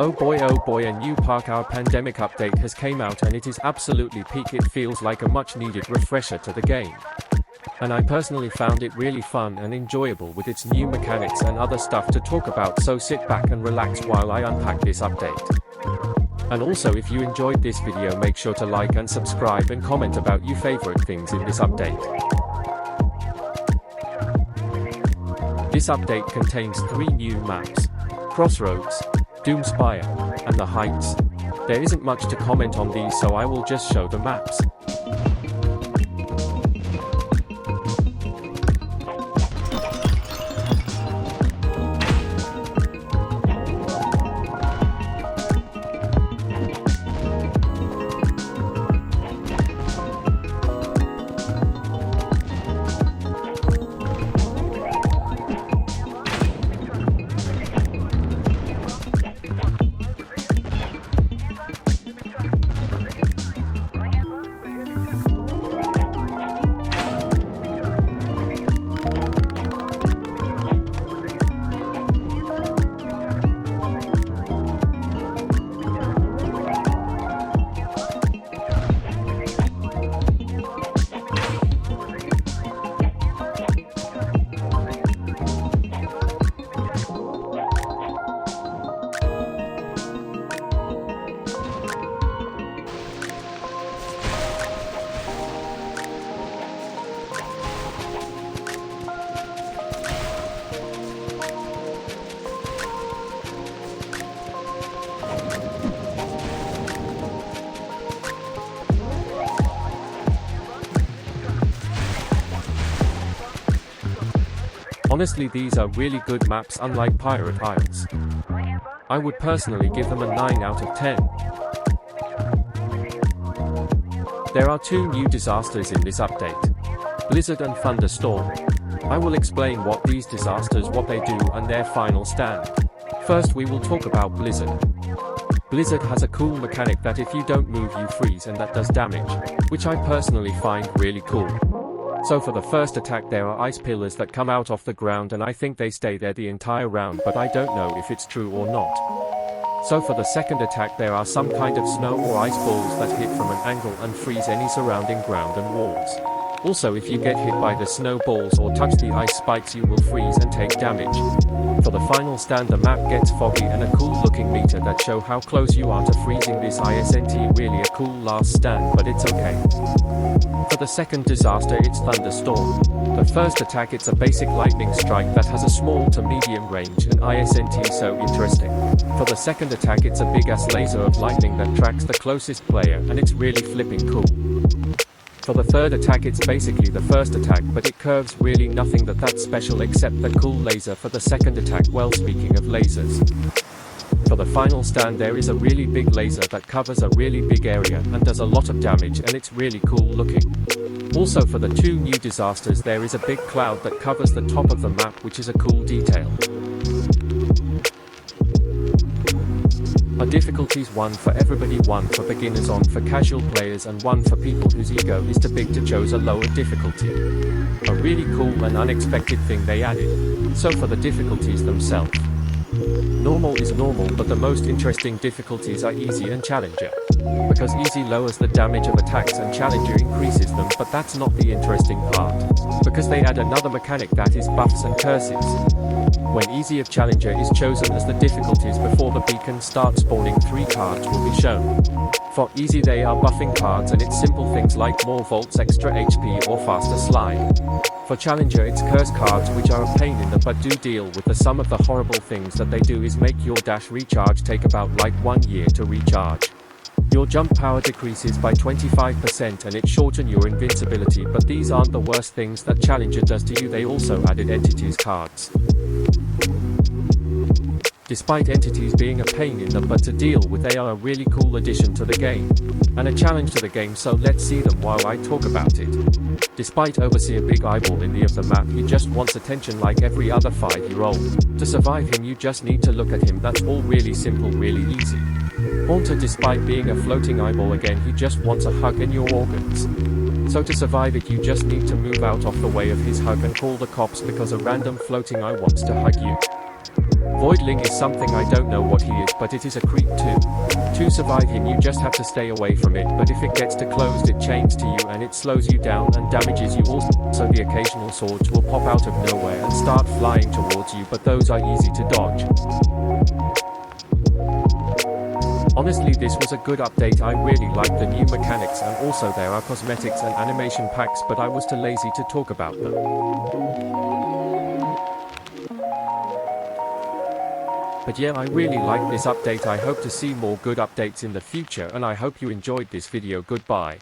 Oh boy, a new Parkour pandemic update has came out and it is absolutely peak. It feels like a much needed refresher to the game. And I personally found it really fun and enjoyable with its new mechanics and other stuff to talk about, so sit back and relax while I unpack this update. And also, if you enjoyed this video, make sure to like and subscribe and comment about your favorite things in this update. This update contains 3 new maps: Crossroads, Doomspire, and The Heights. There isn't much to comment on these, so I will just show the maps. Honestly, these are really good maps, unlike Pirate Isles. I would personally give them a 9 out of 10. There are 2 new disasters in this update: Blizzard and Thunderstorm. I will explain what these disasters, what they do, and their final stand. First, we will talk about Blizzard. Blizzard has a cool mechanic that if you don't move you freeze, and that does damage, which I personally find really cool. So for the first attack there are ice pillars that come out off the ground, and I think they stay there the entire round, but I don't know if it's true or not. So for the second attack there are some kind of snow or ice balls that hit from an angle and freeze any surrounding ground and walls. Also, if you get hit by the snow balls or touch the ice spikes, you will freeze and take damage. For the final stand, the map gets foggy and a cool looking meter that show how close you are to freezing. This isn't really a cool last stand, but it's okay. For the second disaster, it's Thunderstorm. The first attack, it's a basic lightning strike that has a small to medium range and isn't so interesting. For the second attack, it's a big ass laser of lightning that tracks the closest player, and it's really flipping cool. For the third attack, it's basically the first attack, but it curves really nothing that's special except the cool laser for the second attack. Well, speaking of lasers, for the final stand there is a really big laser that covers a really big area and does a lot of damage, and it's really cool looking. Also, for the 2 new disasters there is a big cloud that covers the top of the map, which is a cool detail. Our difficulties: 1 for everybody, 1 for beginners, on for casual players, and 1 for people whose ego is too big to chose a lower difficulty. A really cool and unexpected thing they added. So for the difficulties themselves, normal is normal, but the most interesting difficulties are easy and challenger. Because easy lowers the damage of attacks and challenger increases them, but that's not the interesting part. Because they add another mechanic, that is buffs and curses. When easy of challenger is chosen as the difficulties, before the beacon starts spawning 3 cards will be shown. For easy they are buffing cards, and it's simple things like more volts, extra HP, or faster slide. For challenger it's curse cards, which are a pain in the butt. Do deal with the sum of the horrible things that they do is make your dash recharge take about like 1 year to recharge. Your jump power decreases by 25% and it shorten your invincibility, but these aren't the worst things that challenger does to you. They also added entities cards. Despite entities being a pain in the butt to deal with, they are a really cool addition to the game, and a challenge to the game, so let's see them while I talk about it. Despite Overseer Big Eyeball in the of the map, he just wants attention like every other 5-year-old. To survive him you just need to look at him, that's all. Really simple, really easy. Haunter, despite being a floating eyeball again, he just wants a hug and your organs. So to survive it you just need to move out of the way of his hug and call the cops, because a random floating eye wants to hug you. Voidling is something I don't know what he is, but it is a creep too. To survive him you just have to stay away from it, but if it gets too close it chains to you and it slows you down and damages you also. The occasional swords will pop out of nowhere and start flying towards you, but those are easy to dodge. Honestly, this was a good update. I really like the new mechanics, and also there are cosmetics and animation packs, but I was too lazy to talk about them. But yeah, I really like this update. I hope to see more good updates in the future, and I hope you enjoyed this video. Goodbye.